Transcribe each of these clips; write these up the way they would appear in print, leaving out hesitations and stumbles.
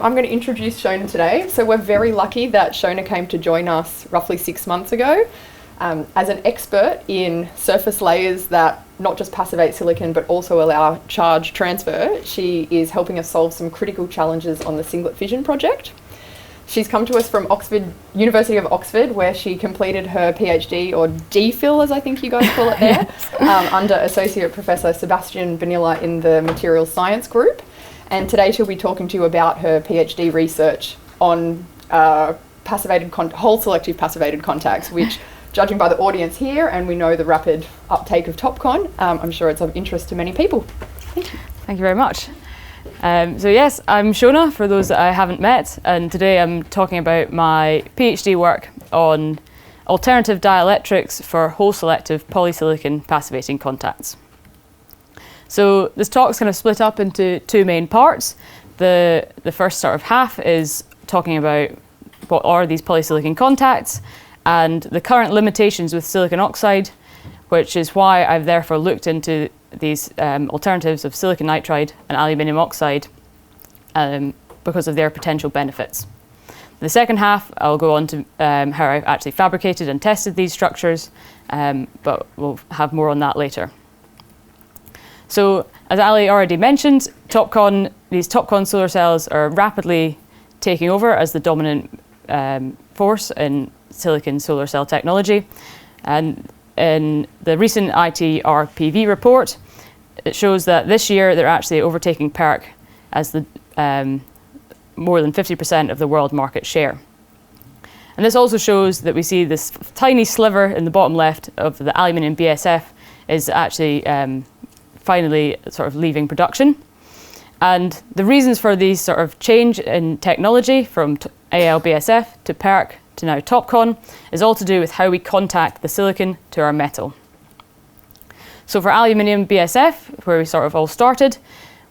I'm going to introduce Shona today. So we're very lucky that Shona came to join us roughly 6 months ago as an expert in surface layers that not just passivate silicon but also allow charge transfer. She is helping us solve some critical challenges on the singlet fission project. She's come to us from University of Oxford, where she completed her PhD, or DPhil as I think you guys call it there, under Associate Professor Sebastian Vanilla in the Materials Science group. And today she'll be talking to you about her PhD research on Hole-Selective passivated contacts, which, judging by the audience here, and we know the rapid uptake of TOPCon, I'm sure it's of interest to many people. Thank you. Thank you very much. So yes, I'm Shona, for those that I haven't met, and today I'm talking about my PhD work on alternative dielectrics for hole-selective polysilicon passivating contacts. So this talk's kind of split up into two main parts. The first sort of half is talking about what are these polysilicon contacts and the current limitations with silicon oxide, which is why I've therefore looked into these alternatives of silicon nitride and aluminium oxide because of their potential benefits. The second half, I'll go on to how I've actually fabricated and tested these structures, but we'll have more on that later. So, as Ali already mentioned, these TOPCon solar cells are rapidly taking over as the dominant force in silicon solar cell technology. And in the recent ITRPV report, it shows that this year they're actually overtaking PERC as the more than 50% of the world market share. And this also shows that we see this tiny sliver in the bottom left of the aluminium BSF is actually finally sort of leaving production. And the reasons for these sort of change in technology from AL-BSF to PERC to now TOPCon is all to do with how we contact the silicon to our metal. So for aluminium BSF, where we sort of all started,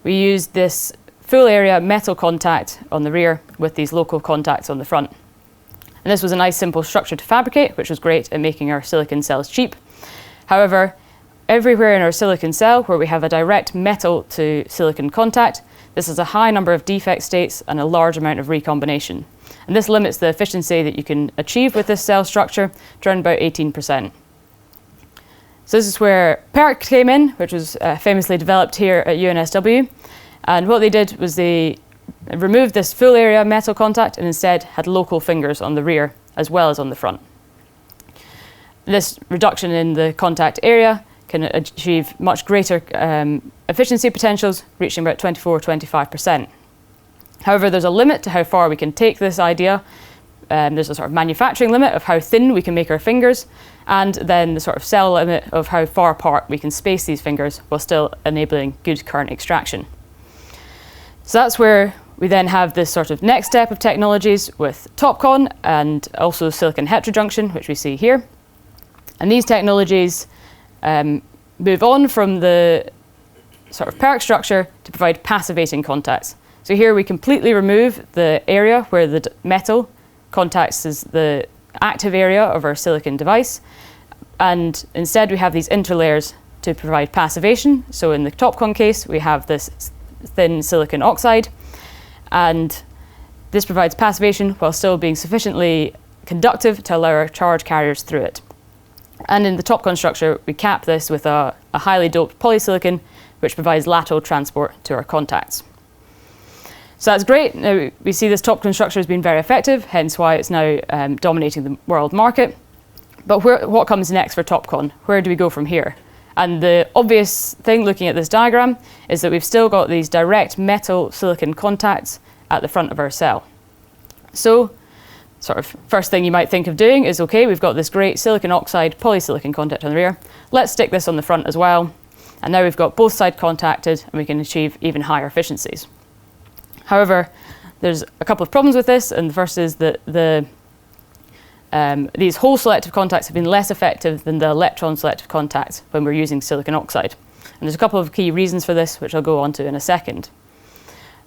we used this full area metal contact on the rear with these local contacts on the front. And this was a nice simple structure to fabricate, which was great at making our silicon cells cheap. However, everywhere in our silicon cell where we have a direct metal to silicon contact, this has a high number of defect states and a large amount of recombination. And this limits the efficiency that you can achieve with this cell structure to around about 18%. So this is where PERC came in, which was famously developed here at UNSW. And what they did was they removed this full area metal contact and instead had local fingers on the rear as well as on the front. This reduction in the contact area can achieve much greater efficiency potentials, reaching about 24–25%. However, there's a limit to how far we can take this idea. There's a sort of manufacturing limit of how thin we can make our fingers, and then the sort of cell limit of how far apart we can space these fingers while still enabling good current extraction. So that's where we then have this sort of next step of technologies with TOPCon and also silicon heterojunction, which we see here. And these technologies move on from the sort of PERC structure to provide passivating contacts. So here we completely remove the area where the metal contacts is the active area of our silicon device, and instead we have these interlayers to provide passivation. So in the TOPCon case, we have this thin silicon oxide, and this provides passivation while still being sufficiently conductive to allow our charge carriers through it. And in the TOPCon structure, we cap this with a highly doped polysilicon, which provides lateral transport to our contacts. So that's great. Now we see this TOPCon structure has been very effective, hence why it's now dominating the world market. But what comes next for TOPCon? Where do we go from here? And the obvious thing looking at this diagram is that we've still got these direct metal silicon contacts at the front of our cell. So sort of first thing you might think of doing is, okay, we've got this great silicon oxide polysilicon contact on the rear. Let's stick this on the front as well. And now we've got both sides contacted and we can achieve even higher efficiencies. However, there's a couple of problems with this, and the first is that these hole-selective contacts have been less effective than the electron-selective contacts when we're using silicon oxide. And there's a couple of key reasons for this, which I'll go on to in a second.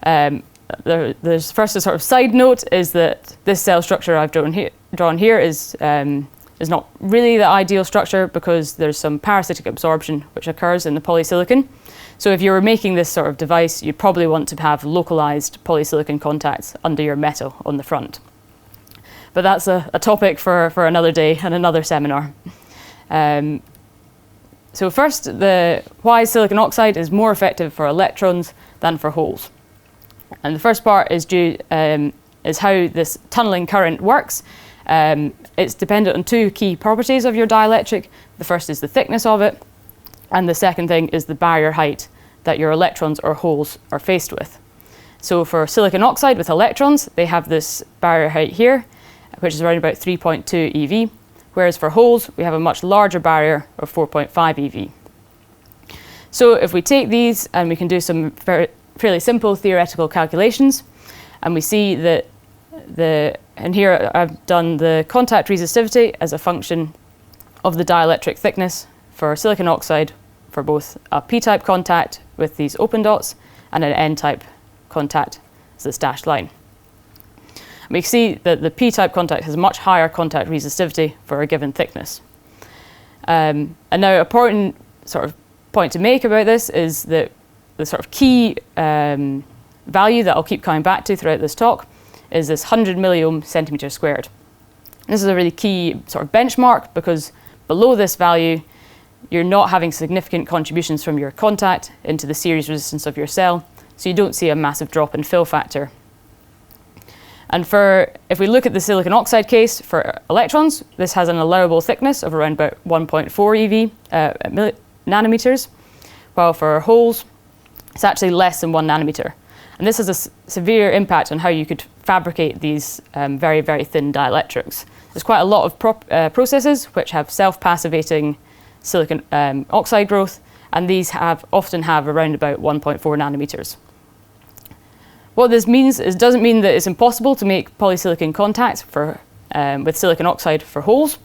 There's first a sort of side note is that this cell structure I've drawn here is is not really the ideal structure because there's some parasitic absorption which occurs in the polysilicon. So if you were making this sort of device, you'd probably want to have localized polysilicon contacts under your metal on the front. But that's a topic for another day and another seminar. So first, why silicon oxide is more effective for electrons than for holes. And the first part is is how this tunneling current works. It's dependent on two key properties of your dielectric. The first is the thickness of it, and the second thing is the barrier height that your electrons or holes are faced with. So for silicon oxide with electrons, they have this barrier height here, which is around about 3.2 eV, whereas for holes, we have a much larger barrier of 4.5 eV. So if we take these and we can do some fairly simple theoretical calculations, and we see that and here I've done the contact resistivity as a function of the dielectric thickness for silicon oxide for both a p-type contact with these open dots and an n-type contact as this dashed line. And we see that the p-type contact has much higher contact resistivity for a given thickness. And now an important sort of point to make about this is that the sort of key value that I'll keep coming back to throughout this talk is this 100 milliohm centimeter squared. This is a really key sort of benchmark because below this value, you're not having significant contributions from your contact into the series resistance of your cell, so you don't see a massive drop in fill factor. And if we look at the silicon oxide case for electrons, this has an allowable thickness of around about 1.4 EV nanometers, while for holes, it's actually less than 1 nanometer. And this has a severe impact on how you could fabricate these very, very thin dielectrics. There's quite a lot of processes which have self-passivating silicon oxide growth, and these often have around about 1.4 nanometers. What this means is it doesn't mean that it's impossible to make polysilicon contacts with silicon oxide for holes,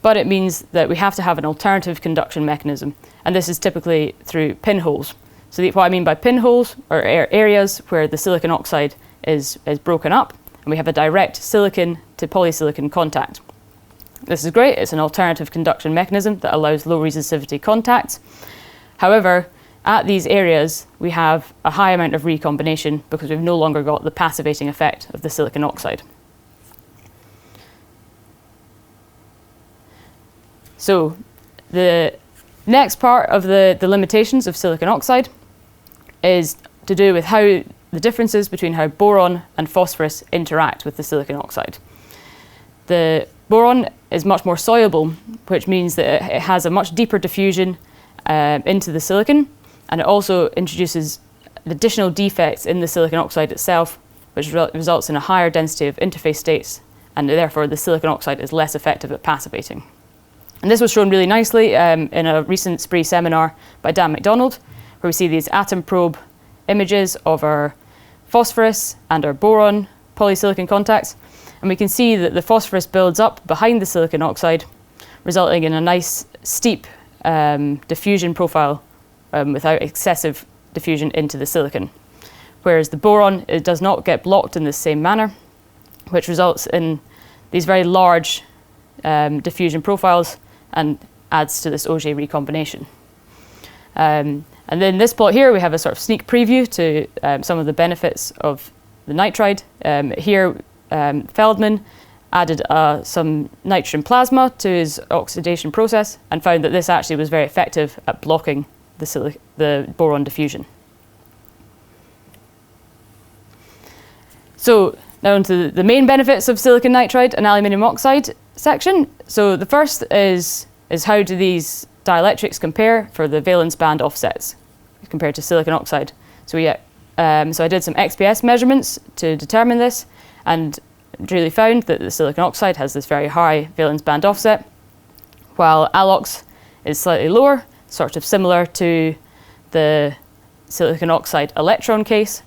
but it means that we have to have an alternative conduction mechanism, and this is typically through pinholes. So what I mean by pinholes are areas where the silicon oxide is broken up, and we have a direct silicon to polysilicon contact. This is great, it's an alternative conduction mechanism that allows low resistivity contacts. However, at these areas, we have a high amount of recombination because we've no longer got the passivating effect of the silicon oxide. So the next part of the limitations of silicon oxide is to do with how the differences between how boron and phosphorus interact with the silicon oxide. The boron is much more soluble, which means that it has a much deeper diffusion into the silicon, and it also introduces additional defects in the silicon oxide itself, which results in a higher density of interface states, and therefore the silicon oxide is less effective at passivating. And this was shown really nicely in a recent SPRI seminar by Dan McDonald, where we see these atom probe images of our phosphorus and our boron polysilicon contacts. And we can see that the phosphorus builds up behind the silicon oxide, resulting in a nice steep diffusion profile without excessive diffusion into the silicon. Whereas the boron, it does not get blocked in the same manner, which results in these very large diffusion profiles and adds to this Auger recombination. And then this plot here, we have a sort of sneak preview to some of the benefits of the nitride. Here, Feldman added some nitrogen plasma to his oxidation process and found that this actually was very effective at blocking the boron diffusion. So now onto the main benefits of silicon nitride and aluminium oxide section. So the first is how do these dielectrics compare for the valence band offsets compared to silicon oxide. So so I did some XPS measurements to determine this, and really found that the silicon oxide has this very high valence band offset, while ALOX is slightly lower, sort of similar to the silicon oxide electron case,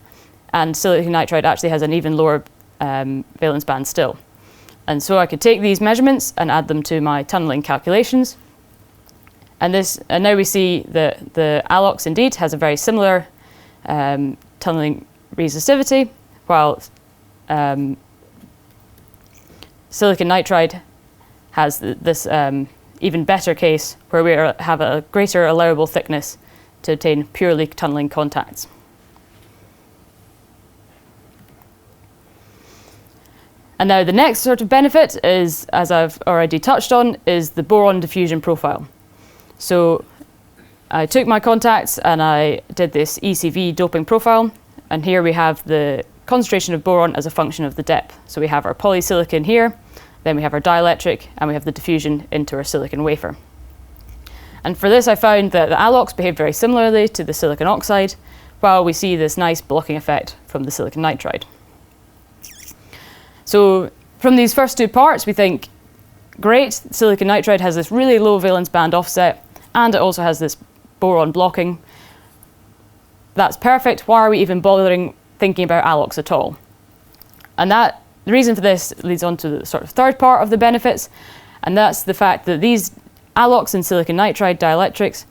and silicon nitride actually has an even lower valence band still. And so I could take these measurements and add them to my tunneling calculations. And now we see that the ALOX indeed has a very similar tunneling resistivity, while silicon nitride has this even better case where we have a greater allowable thickness to obtain purely tunneling contacts. And now the next sort of benefit is, as I've already touched on, is the boron diffusion profile. So I took my contacts and I did this ECV doping profile, and here we have the concentration of boron as a function of the depth. So we have our polysilicon here, then we have our dielectric, and we have the diffusion into our silicon wafer. And for this I found that the ALOX behave very similarly to the silicon oxide, while we see this nice blocking effect from the silicon nitride. So from these first two parts, we think, great, silicon nitride has this really low valence band offset, and it also has this boron blocking. That's perfect. Why are we even bothering thinking about ALOX at all? And the reason for this leads on to the sort of third part of the benefits, and that's the fact that these ALOX and silicon nitride dielectrics,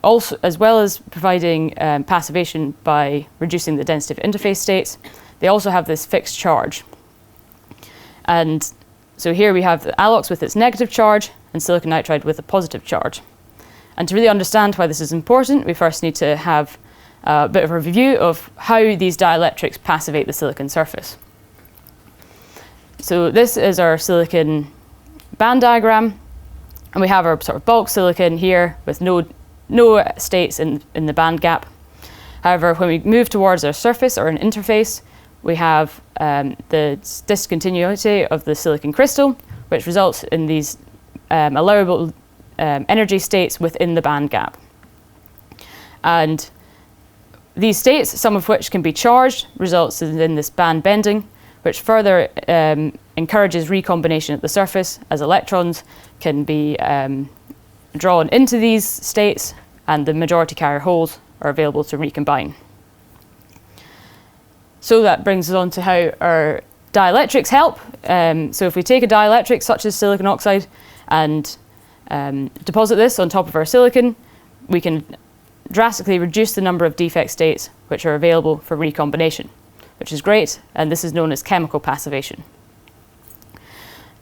also, as well as providing passivation by reducing the density of interface states, they also have this fixed charge. And so here we have the ALOX with its negative charge and silicon nitride with a positive charge. And to really understand why this is important, we first need to have a bit of a review of how these dielectrics passivate the silicon surface. So this is our silicon band diagram, and we have our sort of bulk silicon here with no states in the band gap. However, when we move towards our surface or an interface, we have the discontinuity of the silicon crystal, which results in these allowable energy states within the band gap. And these states, some of which can be charged, results in this band bending, which further encourages recombination at the surface, as electrons can be drawn into these states, and the majority carrier holes are available to recombine. So that brings us on to how our dielectrics help. So if we take a dielectric such as silicon oxide and deposit this on top of our silicon, we can drastically reduce the number of defect states which are available for recombination, which is great, and this is known as chemical passivation.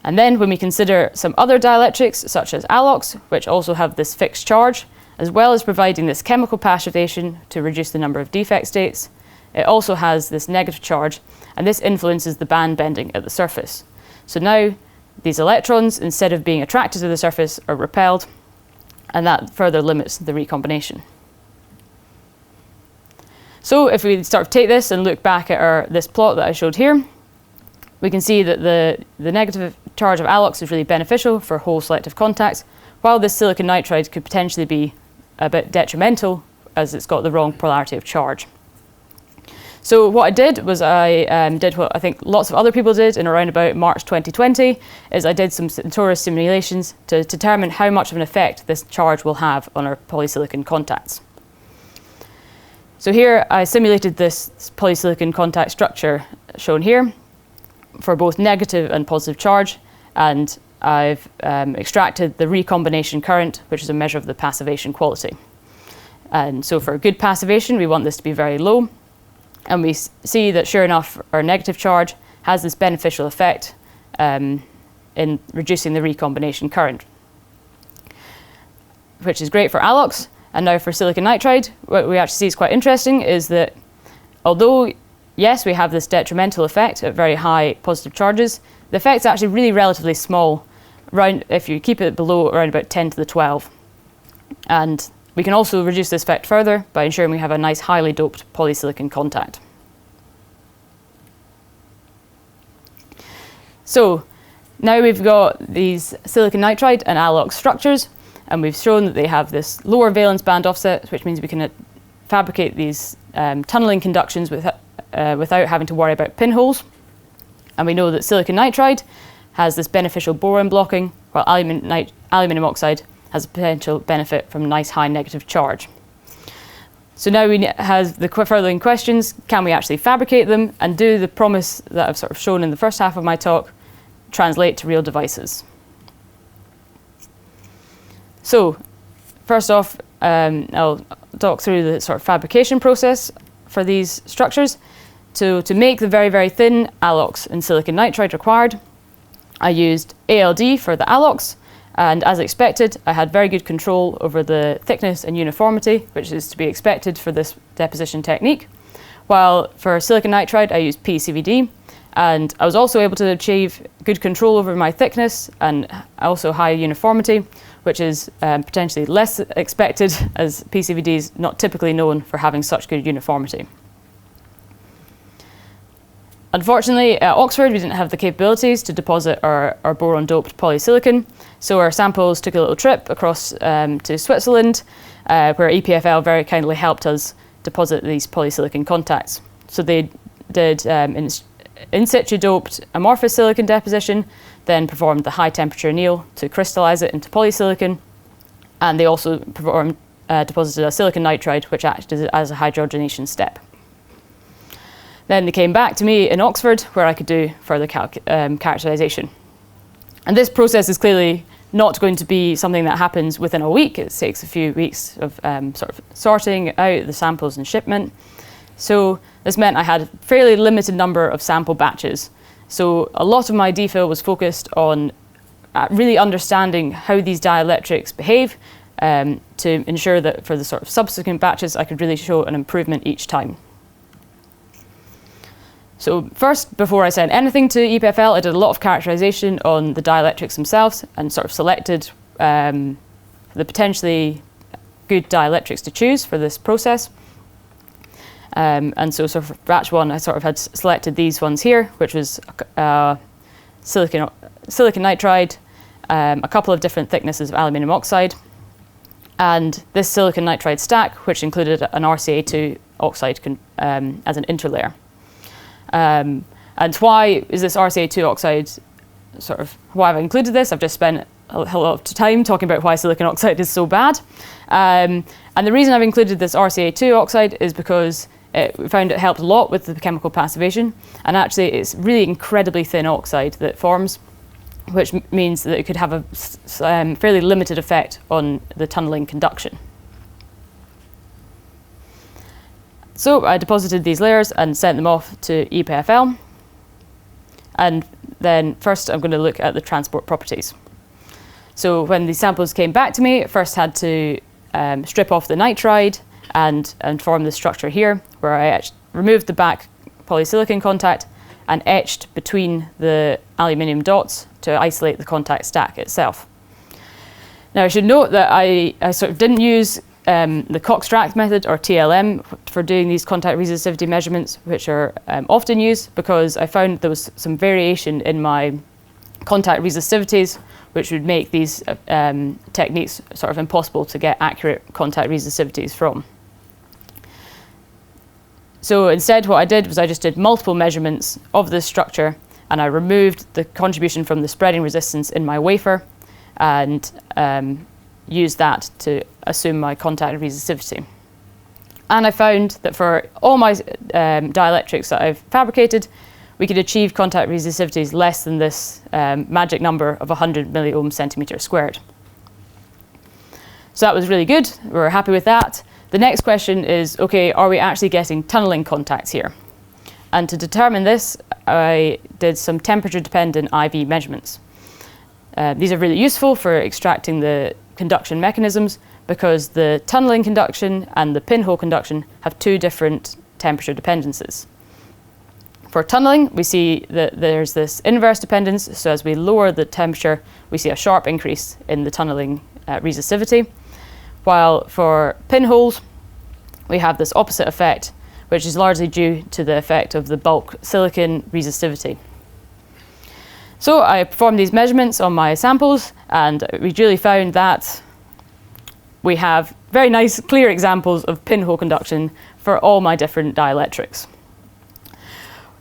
And then when we consider some other dielectrics such as ALOX, which also have this fixed charge, as well as providing this chemical passivation to reduce the number of defect states, it also has this negative charge, and this influences the band bending at the surface. So now these electrons, instead of being attracted to the surface, are repelled, and that further limits the recombination. So if we sort of take this and look back at this plot that I showed here, we can see that the negative charge of ALOX is really beneficial for hole-selective contacts, while this silicon nitride could potentially be a bit detrimental as it's got the wrong polarity of charge. So what I did was I did what I think lots of other people did in around about March 2020, is I did some torus simulations to determine how much of an effect this charge will have on our polysilicon contacts. So here I simulated this polysilicon contact structure shown here for both negative and positive charge, and I've extracted the recombination current, which is a measure of the passivation quality. And so for good passivation, we want this to be very low. And we see that, sure enough, our negative charge has this beneficial effect in reducing the recombination current, which is great for ALOX. And now for silicon nitride, what we actually see is quite interesting is that although, yes, we have this detrimental effect at very high positive charges, the effect's actually really relatively small, if you keep it below around about 10 to the 12. And we can also reduce this effect further by ensuring we have a nice highly doped polysilicon contact. So now we've got these silicon nitride and ALOX structures, and we've shown that they have this lower valence band offset, which means we can fabricate these tunneling conductions without having to worry about pinholes. And we know that silicon nitride has this beneficial boron blocking, while aluminium oxide has a potential benefit from nice high negative charge. So now we have the furthering questions: can we actually fabricate them, and do the promise that I've sort of shown in the first half of my talk translate to real devices? So first off, I'll talk through the sort of fabrication process for these structures. To make the very, very thin ALOX and silicon nitride required, I used ALD for the ALOX, and as expected, I had very good control over the thickness and uniformity, which is to be expected for this deposition technique. While for silicon nitride, I used PCVD, and I was also able to achieve good control over my thickness and also high uniformity, which is potentially less expected, as PCVD is not typically known for having such good uniformity. Unfortunately, at Oxford, we didn't have the capabilities to deposit our boron-doped polysilicon, so our samples took a little trip across to Switzerland, where EPFL very kindly helped us deposit these polysilicon contacts. So they did in situ doped amorphous silicon deposition, then performed the high temperature anneal to crystallize it into polysilicon, and they also performed deposited a silicon nitride, which acted as a hydrogenation step. Then they came back to me in Oxford, where I could do further characterization. And this process is clearly not going to be something that happens within a week. It takes a few weeks of sort of sorting out the samples and shipment. So this meant I had a fairly limited number of sample batches. So a lot of my DPhil was focused on really understanding how these dielectrics behave to ensure that for the sort of subsequent batches, I could really show an improvement each time. So first, before I sent anything to EPFL, I did a lot of characterization on the dielectrics themselves and sort of selected the potentially good dielectrics to choose for this process. And so for batch one, I sort of had selected these ones here, which was silicon nitride, a couple of different thicknesses of aluminium oxide, and this silicon nitride stack, which included an RCA2 oxide as an interlayer. And why is this RCA2 oxide why have I included this? I've just spent a lot of time talking about why silicon oxide is so bad. And the reason I've included this RCA2 oxide is because we found it helped a lot with the chemical passivation. And actually, it's really incredibly thin oxide that forms, which means that it could have a fairly limited effect on the tunneling conduction. So I deposited these layers and sent them off to EPFL. And then first I'm going to look at the transport properties. So when these samples came back to me, I first had to strip off the nitride and form the structure here, where I removed the back polysilicon contact and etched between the aluminium dots to isolate the contact stack itself. Now I should note that I sort of didn't use the Cox-Strack method, or TLM, for doing these contact resistivity measurements, which are often used, because I found there was some variation in my contact resistivities, which would make these techniques sort of impossible to get accurate contact resistivities from. So instead what I did was I just did multiple measurements of this structure, and I removed the contribution from the spreading resistance in my wafer and used that to assume my contact resistivity. And I found that for all my dielectrics that I've fabricated, we could achieve contact resistivities less than this magic number of 100 milliohm centimeter squared. So that was really good. We were happy with that. The next question is, okay, are we actually getting tunneling contacts here? And to determine this, I did some temperature-dependent IV measurements. These are really useful for extracting the conduction mechanisms, because the tunneling conduction and the pinhole conduction have two different temperature dependencies. For tunneling, we see that there's this inverse dependence, so as we lower the temperature, we see a sharp increase in the tunneling resistivity, while for pinholes, we have this opposite effect, which is largely due to the effect of the bulk silicon resistivity. So I performed these measurements on my samples, and we really found that we have very nice, clear examples of pinhole conduction for all my different dielectrics.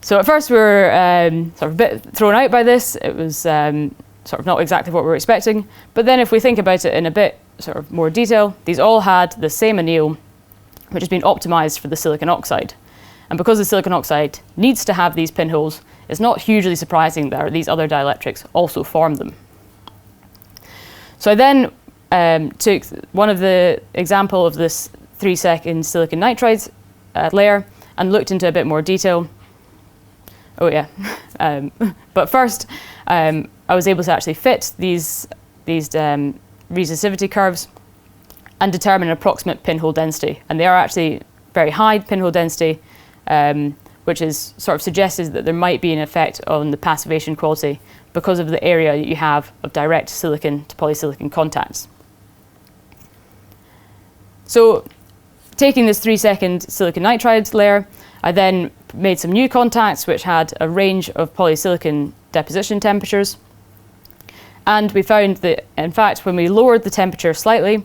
So at first we were sort of a bit thrown out by this. It was sort of not exactly what we were expecting. But then if we think about it in a bit sort of more detail, these all had the same anneal, which has been optimized for the silicon oxide. And because the silicon oxide needs to have these pinholes, it's not hugely surprising that these other dielectrics also form them. So I then took one of the example of this 3-second silicon nitride layer and looked into a bit more detail. Oh yeah. But first, I was able to actually fit these resistivity curves and determine an approximate pinhole density. And they are actually very high pinhole density, which is sort of suggests that there might be an effect on the passivation quality because of the area that you have of direct silicon to polysilicon contacts. So taking this 3-second silicon nitride layer, I then made some new contacts which had a range of polysilicon deposition temperatures. And we found that, in fact, when we lowered the temperature slightly,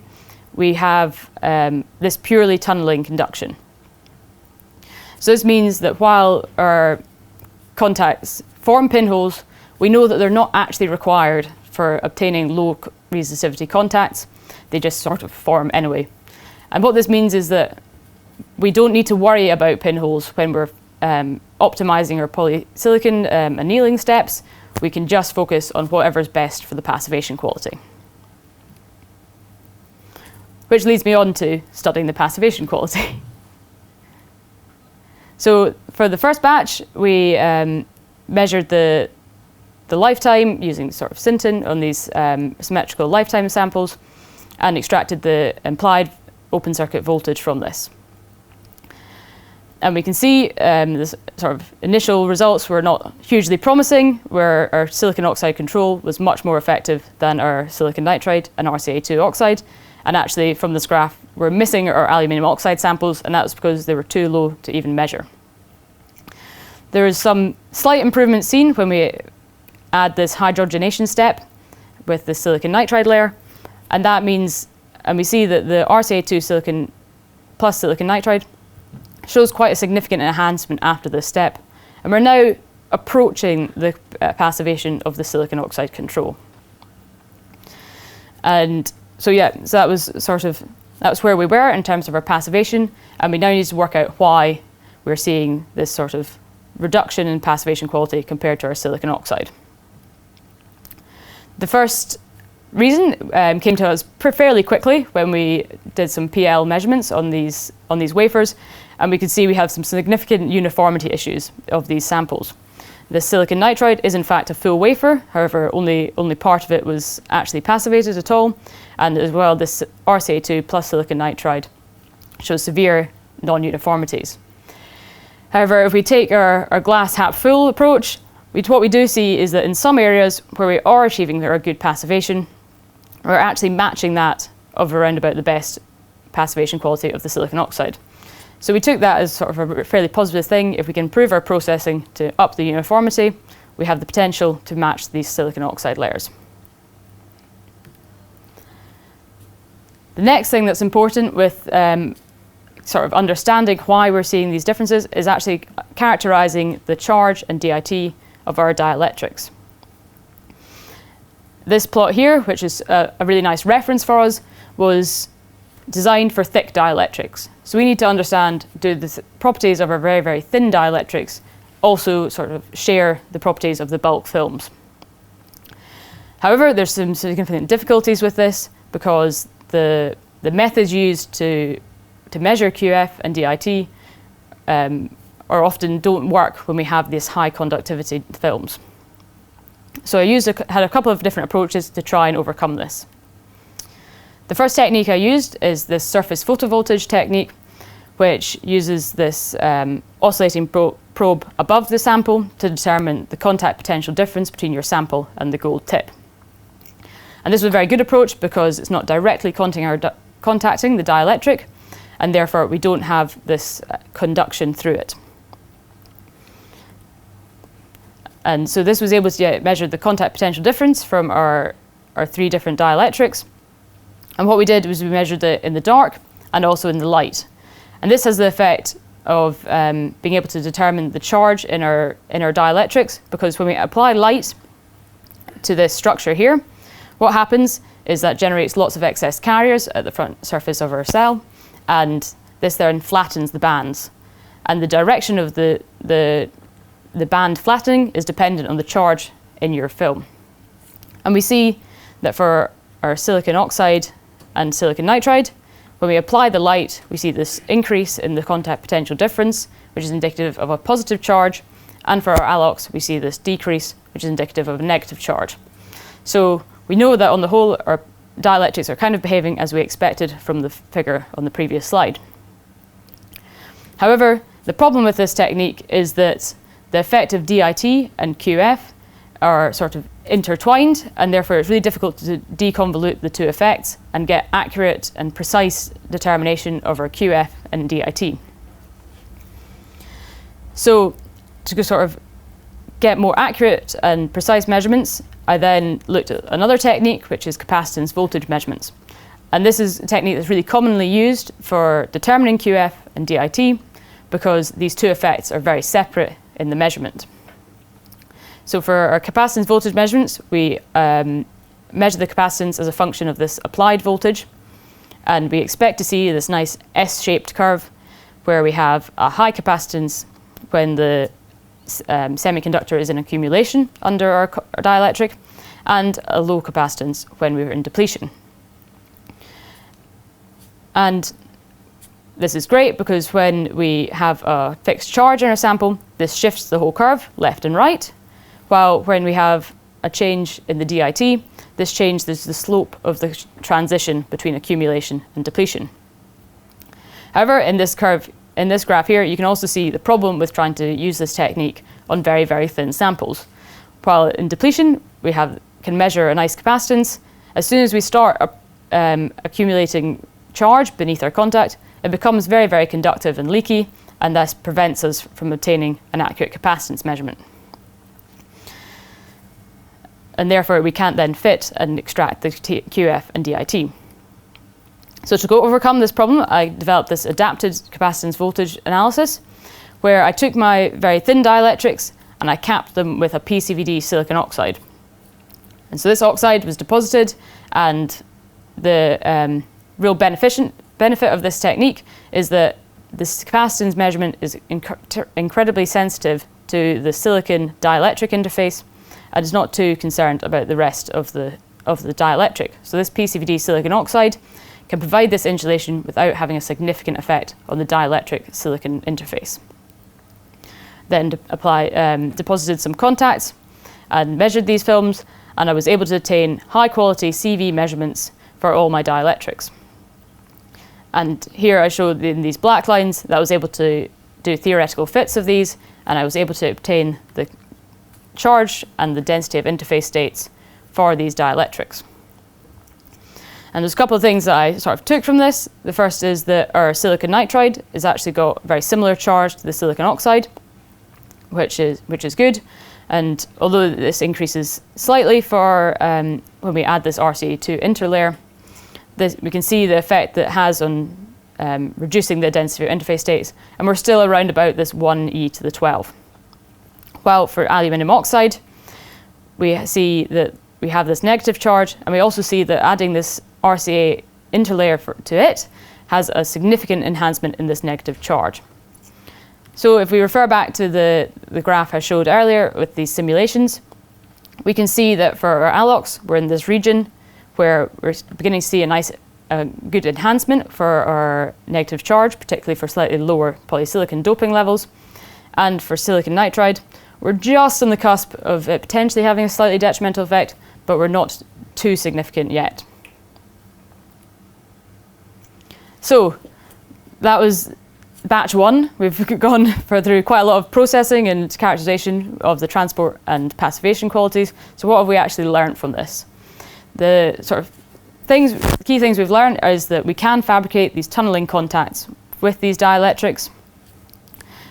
we have this purely tunneling conduction. So this means that while our contacts form pinholes, we know that they're not actually required for obtaining low resistivity contacts. They just sort of form anyway. And what this means is that we don't need to worry about pinholes when we're optimizing our polysilicon annealing steps. We can just focus on whatever's best for the passivation quality. Which leads me on to studying the passivation quality. So for the first batch, we measured the lifetime using sort of Sinton on these symmetrical lifetime samples and extracted the implied open circuit voltage from this. And we can see the sort of initial results were not hugely promising, where our silicon oxide control was much more effective than our silicon nitride and RCA2 oxide. And actually, from this graph, we're missing our aluminium oxide samples, and that was because they were too low to even measure. There is some slight improvement seen when we add this hydrogenation step with the silicon nitride layer, and that means, and we see that the RCA2 silicon plus silicon nitride shows quite a significant enhancement after this step, and we're now approaching the passivation of the silicon oxide control. And so yeah, so that was where we were in terms of our passivation, and we now need to work out why we're seeing this sort of reduction in passivation quality compared to our silicon oxide. The first reason came to us fairly quickly when we did some PL measurements on these wafers, and we could see we have some significant uniformity issues of these samples. The silicon nitride is in fact a full wafer, however only part of it was actually passivated at all, and as well this RCA2 plus silicon nitride shows severe non-uniformities. However, if we take our glass half full approach, what we do see is that in some areas where we are achieving our good passivation, we're actually matching that of around about the best passivation quality of the silicon oxide. So we took that as sort of a fairly positive thing. If we can improve our processing to up the uniformity, we have the potential to match these silicon oxide layers. The next thing that's important with sort of understanding why we're seeing these differences is actually characterizing the charge and DIT of our dielectrics. This plot here, which is a really nice reference for us, was designed for thick dielectrics. So we need to understand, do the properties of our very, very thin dielectrics also sort of share the properties of the bulk films? However, there's some significant difficulties with this because the methods used to measure QF and DIT or often don't work when we have this high conductivity films. So I had a couple of different approaches to try and overcome this. The first technique I used is this surface photovoltage technique, which uses this oscillating probe above the sample to determine the contact potential difference between your sample and the gold tip. And this was a very good approach because it's not directly contacting the dielectric, and therefore we don't have this conduction through it. And so this was able to measure the contact potential difference from our 3 different dielectrics. And what we did was we measured it in the dark and also in the light. And this has the effect of being able to determine the charge in our dielectrics, because when we apply light to this structure here, what happens is that generates lots of excess carriers at the front surface of our cell, and this then flattens the bands. And the direction of the band flattening is dependent on the charge in your film. And we see that for our silicon oxide and silicon nitride, when we apply the light, we see this increase in the contact potential difference, which is indicative of a positive charge, And for our ALOX, we see this decrease, which is indicative of a negative charge. So we know that on the whole, our dielectrics are kind of behaving as we expected from the figure on the previous slide. However, the problem with this technique is that the effect of DIT and QF are sort of intertwined, and therefore it's really difficult to deconvolute the two effects and get accurate and precise determination of our QF and DIT. So to sort of get more accurate and precise measurements, I then looked at another technique, which is capacitance voltage measurements. And this is a technique that's really commonly used for determining QF and DIT, because these two effects are very separate in the measurement. So for our capacitance voltage measurements, we measure the capacitance as a function of this applied voltage, and we expect to see this nice S-shaped curve where we have a high capacitance when the semiconductor is in accumulation under our dielectric, and a low capacitance when we're in depletion. And this is great because when we have a fixed charge in our sample, this shifts the whole curve left and right, while when we have a change in the DIT, this changes the slope of the transition between accumulation and depletion. However, in this graph here, you can also see the problem with trying to use this technique on very, very thin samples. While in depletion, we can measure a nice capacitance. As soon as we start accumulating charge beneath our contact, it becomes very, very conductive and leaky, and thus prevents us from obtaining an accurate capacitance measurement. And therefore, we can't then fit and extract the QF and DIT. So to overcome this problem, I developed this adapted capacitance voltage analysis, where I took my very thin dielectrics and I capped them with a PCVD silicon oxide. And so this oxide was deposited, and the real benefit of this technique is that this capacitance measurement is incredibly sensitive to the silicon dielectric interface, and is not too concerned about the rest of the dielectric. So this PCVD silicon oxide can provide this insulation without having a significant effect on the dielectric silicon interface. Then deposited some contacts and measured these films, and I was able to obtain high quality CV measurements for all my dielectrics. And here I showed in these black lines that I was able to do theoretical fits of these, and I was able to obtain the charge and the density of interface states for these dielectrics. And there's a couple of things that I sort of took from this. The first is that our silicon nitride has actually got a very similar charge to the silicon oxide, which is good. And although this increases slightly for when we add this RCA2 interlayer, we can see the effect that it has on reducing the density of interface states, and we're still around about this 1e to the 12. While for aluminium oxide, we see that we have this negative charge, and we also see that adding this RCA interlayer to it has a significant enhancement in this negative charge. So if we refer back to the graph I showed earlier with these simulations, we can see that for our ALOX, we're in this region where we're beginning to see a nice, good enhancement for our negative charge, particularly for slightly lower polysilicon doping levels. And for silicon nitride, we're just on the cusp of it potentially having a slightly detrimental effect, but we're not too significant yet. So that was batch one. We've gone through quite a lot of processing and characterization of the transport and passivation qualities. So what have we actually learned from this? The sort of key things we've learned is that we can fabricate these tunneling contacts with these dielectrics.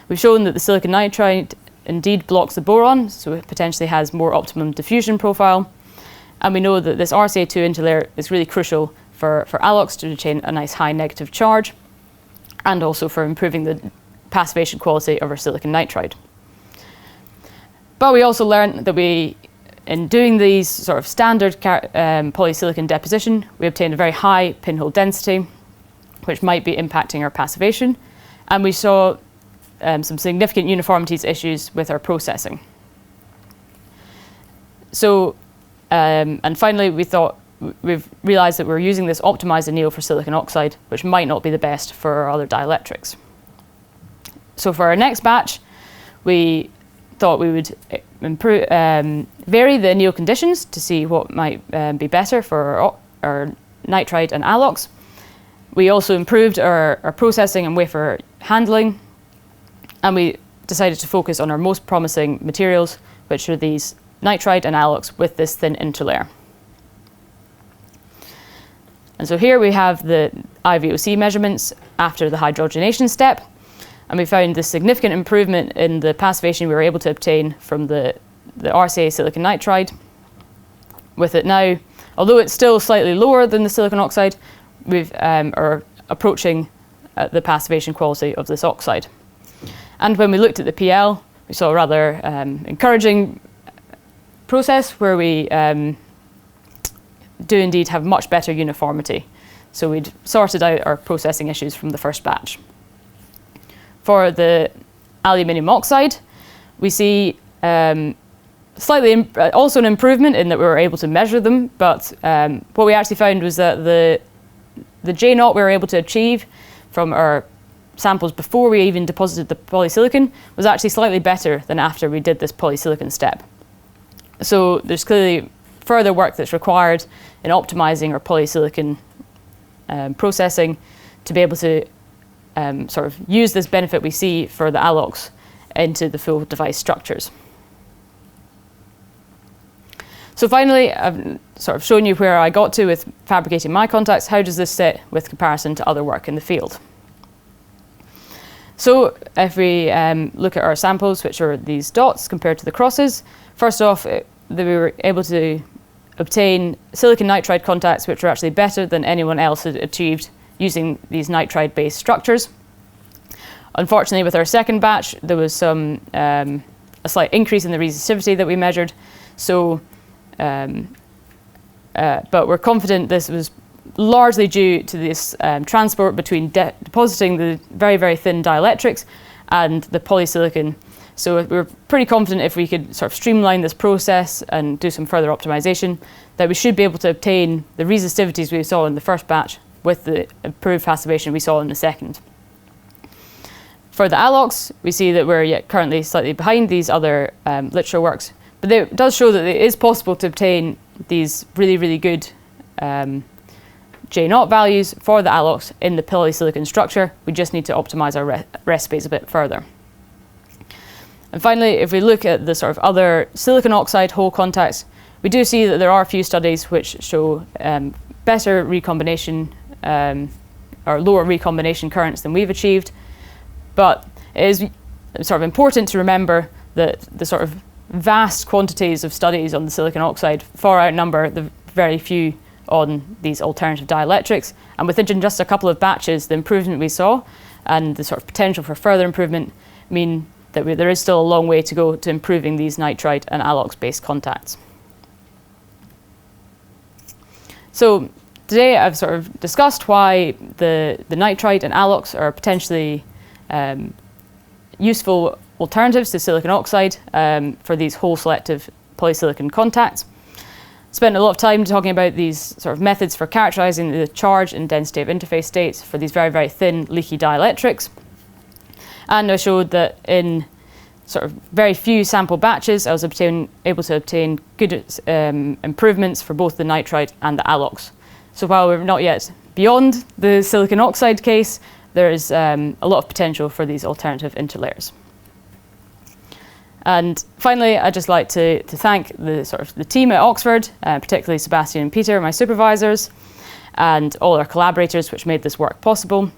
We've shown that the silicon nitride indeed blocks the boron, so it potentially has more optimum diffusion profile. And we know that this RCA2 interlayer is really crucial for ALOX to retain a nice high negative charge, and also for improving the passivation quality of our silicon nitride. But we also learned that in doing these sort of standard polysilicon deposition, we obtained a very high pinhole density, which might be impacting our passivation. And we saw some significant uniformities issues with our processing. So, and finally, we've realized that we're using this optimized anneal for silicon oxide, which might not be the best for our other dielectrics. So for our next batch, we thought we would vary the anneal conditions to see what might be better for our nitride and alox. We also improved our processing and wafer handling, and we decided to focus on our most promising materials, which are these nitride and alox with this thin interlayer. And so here we have the IVOC measurements after the hydrogenation step, and we found this significant improvement in the passivation we were able to obtain from the RCA silicon nitride. With it now, although it's still slightly lower than the silicon oxide, we are approaching the passivation quality of this oxide. And when we looked at the PL, we saw a rather encouraging process where we do indeed have much better uniformity. So we'd sorted out our processing issues from the first batch. For the aluminium oxide, we see slightly also an improvement in that we were able to measure them, but what we actually found was that the J0 we were able to achieve from our samples before we even deposited the polysilicon was actually slightly better than after we did this polysilicon step. So there's clearly further work that's required in optimizing our polysilicon processing to be able to sort of use this benefit we see for the alox into the full device structures. So finally, I've sort of shown you where I got to with fabricating my contacts. How does this sit with comparison to other work in the field? So if we look at our samples, which are these dots compared to the crosses, first off, we were able to obtain silicon nitride contacts which were actually better than anyone else had achieved using these nitride-based structures. Unfortunately, with our second batch, there was some a slight increase in the resistivity that we measured. So, but we're confident this was largely due to this transport between depositing the very, very thin dielectrics and the polysilicon. So we're pretty confident if we could sort of streamline this process and do some further optimization, that we should be able to obtain the resistivities we saw in the first batch with the improved passivation we saw in the second. For the alox, we see that we're yet currently slightly behind these other literature works, but it does show that it is possible to obtain these really, really good J0 values for the alox in the polysilicon structure. We just need to optimize our recipes a bit further. And finally, if we look at the sort of other silicon oxide hole contacts, we do see that there are a few studies which show better recombination or lower recombination currents than we've achieved. But it is sort of important to remember that the sort of vast quantities of studies on the silicon oxide far outnumber the very few on these alternative dielectrics. And within just a couple of batches, the improvement we saw and the sort of potential for further improvement mean that there is still a long way to go to improving these nitride and alox-based contacts. So today I've sort of discussed why the nitride and alox are potentially useful alternatives to silicon oxide for these hole-selective polysilicon contacts. Spent a lot of time talking about these sort of methods for characterizing the charge and density of interface states for these very, very thin leaky dielectrics. And I showed that in sort of very few sample batches, I was able to obtain good improvements for both the nitride and the alox. So while we're not yet beyond the silicon oxide case, there is a lot of potential for these alternative interlayers. And finally, I'd just like to thank the team at Oxford, particularly Sebastian and Peter, my supervisors, and all our collaborators which made this work possible,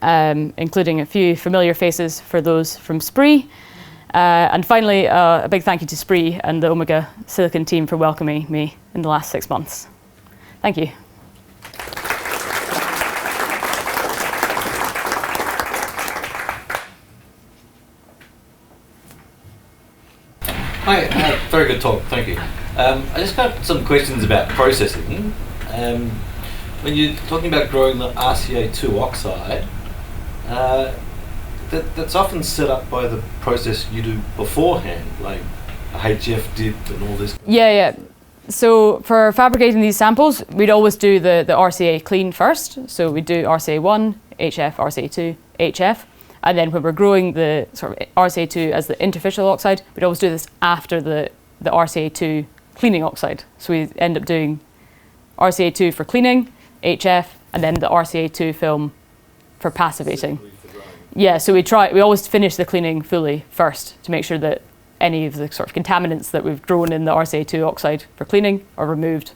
including a few familiar faces for those from SPRI. And finally, a big thank you to SPRI and the Omega Silicon team for welcoming me in the last 6 months. Thank you. Hi, very good talk, thank you. I just got some questions about processing. When you're talking about growing the RCA2 oxide, that's often set up by the process you do beforehand, like a HF dip and all this. Yeah. So for fabricating these samples, we'd always do the RCA clean first. So we'd do RCA1, HF, RCA2, HF, And then when we're growing the sort of RCA2 as the interficial oxide, we'd always do this after the RCA2 cleaning oxide. So we end up doing RCA2 for cleaning, HF, and then the RCA2 film for passivating. Yeah, so we always finish the cleaning fully first to make sure that any of the sort of contaminants that we've grown in the RCA2 oxide for cleaning are removed,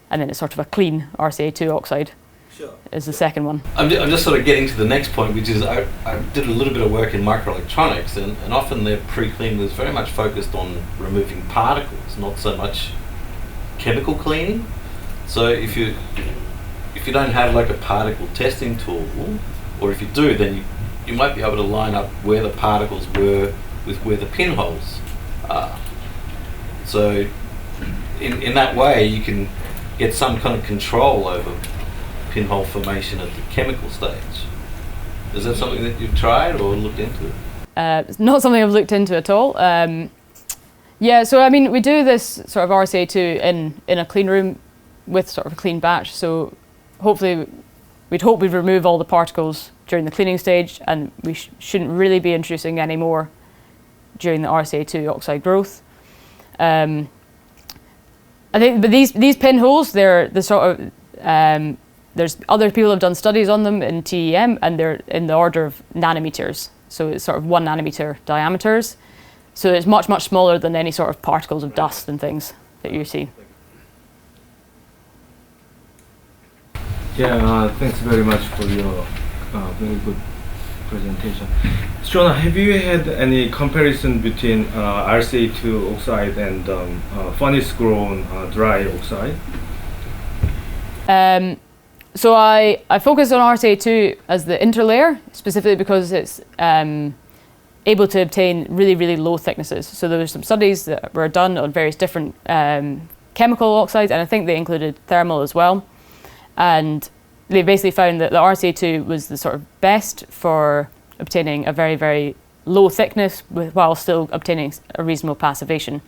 and then it's sort of a clean RCA2 oxide. Sure. Is the second one. I'm just sort of getting to the next point, which is I did a little bit of work in microelectronics, and often their pre-clean was very much focused on removing particles, not so much chemical cleaning. So if you don't have like a particle testing tool, or if you do, then you might be able to line up where the particles were with where the pinholes are. So in that way, you can get some kind of control over pinhole formation at the chemical stage. Is that something that you've tried or looked into? It's not something I've looked into at all. Yeah, so I mean, we do this sort of RCA2 in a clean room with sort of a clean batch. So hopefully, we'd remove all the particles during the cleaning stage, and we shouldn't really be introducing any more during the RCA2 oxide growth. I think, but these pinholes, they're the sort of there's other people have done studies on them in TEM, and they're in the order of nanometers. So it's sort of 1 nanometer diameters. So it's much, much smaller than any sort of particles of dust and things that you see. Yeah, thanks very much for your very good presentation. Shona, have you had any comparison between RCA2 oxide and furnace-grown dry oxide? So I focus on RCA2 as the interlayer, specifically because it's able to obtain really, really low thicknesses. So there were some studies that were done on various different chemical oxides, and I think they included thermal as well. And they basically found that the RCA2 was the sort of best for obtaining a very, very low thickness while still obtaining a reasonable passivation.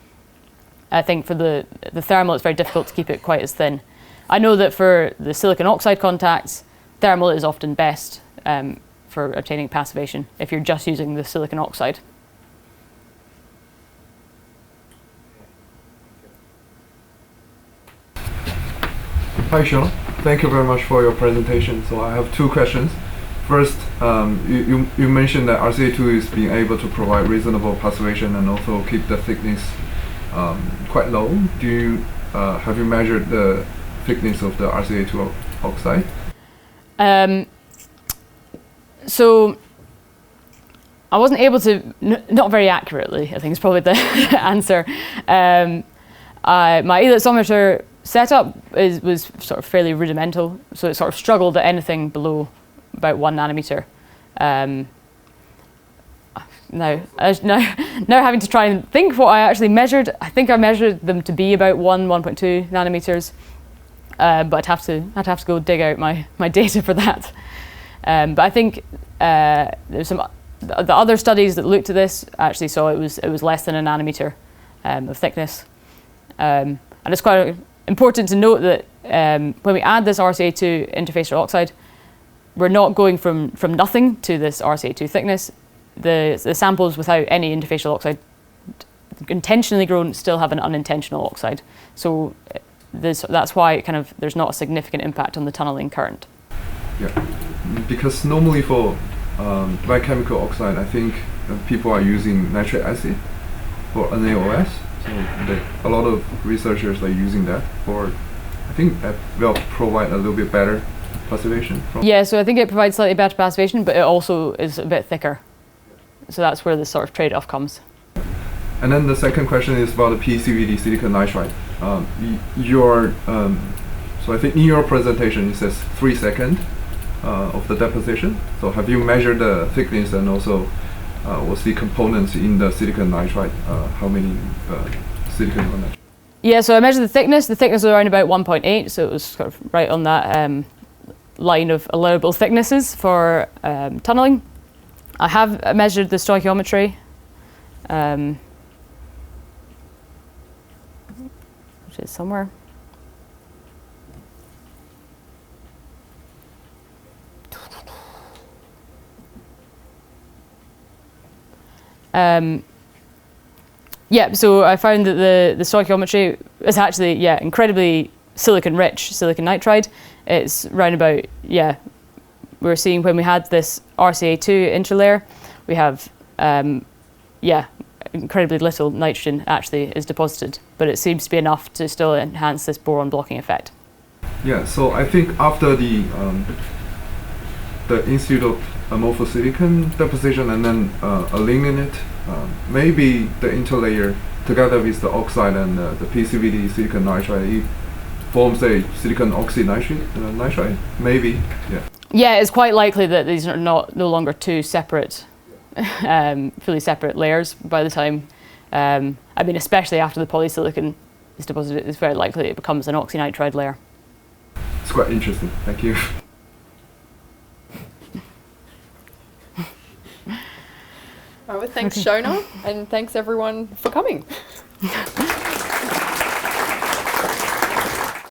I think for the thermal, it's very difficult to keep it quite as thin. I know that for the silicon oxide contacts, thermal is often best for obtaining passivation if you're just using the silicon oxide. Hi Shona, thank you very much for your presentation. So I have two questions. First, you mentioned that RCA2 is being able to provide reasonable passivation and also keep the thickness quite low. Have you measured the thickness of the RCA2 oxide? So I wasn't able to, not very accurately, I think is probably the answer. My ellipsometer setup was sort of fairly rudimental, so it sort of struggled at anything below about 1 nanometer. Now having to try and think what I actually measured, I think I measured them to be about 1.2 nanometers. But I'd have to go dig out my data for that. But I think there's the other studies that looked at this actually saw it was less than a nanometer of thickness. And it's quite important to note that when we add this RCA2 interfacial oxide, we're not going from nothing to this RCA2 thickness. The samples without any interfacial oxide, intentionally grown, still have an unintentional oxide. So that's why there's not a significant impact on the tunneling current. Yeah, because normally for dry chemical oxide, I think people are using nitric acid for NaOS. So a lot of researchers are using that, or I think that will provide a little bit better passivation. Yeah, so I think it provides slightly better passivation, but it also is a bit thicker. So that's where the sort of trade-off comes. And then the second question is about the PECVD silicon nitride. So I think in your presentation it says 3 seconds of the deposition. So have you measured the thickness and also what's the components in the silicon nitride? How many silicon nitride? Yeah, so I measured the thickness. The thickness was around about 1.8, so it was sort of right on that line of allowable thicknesses for tunneling. I have measured the stoichiometry. Which is somewhere. Yeah, so I found that the stoichiometry is actually, incredibly silicon rich, silicon nitride. It's round about, we're seeing when we had this RCA2 interlayer, we have, incredibly little nitrogen actually is deposited, but it seems to be enough to still enhance this boron blocking effect. Yeah, so I think after the Institute of Amorphous Silicon deposition and then aligning it, maybe the interlayer together with the oxide and the PCVD silicon nitride, it forms a silicon oxide nitride, maybe, yeah. Yeah, it's quite likely that these are no longer two separate, fully separate layers by the time, I mean, especially after the polysilicon is deposited, it's very likely it becomes an oxynitride layer. It's quite interesting, thank you. All right, well, thanks, Shona, and thanks everyone for coming.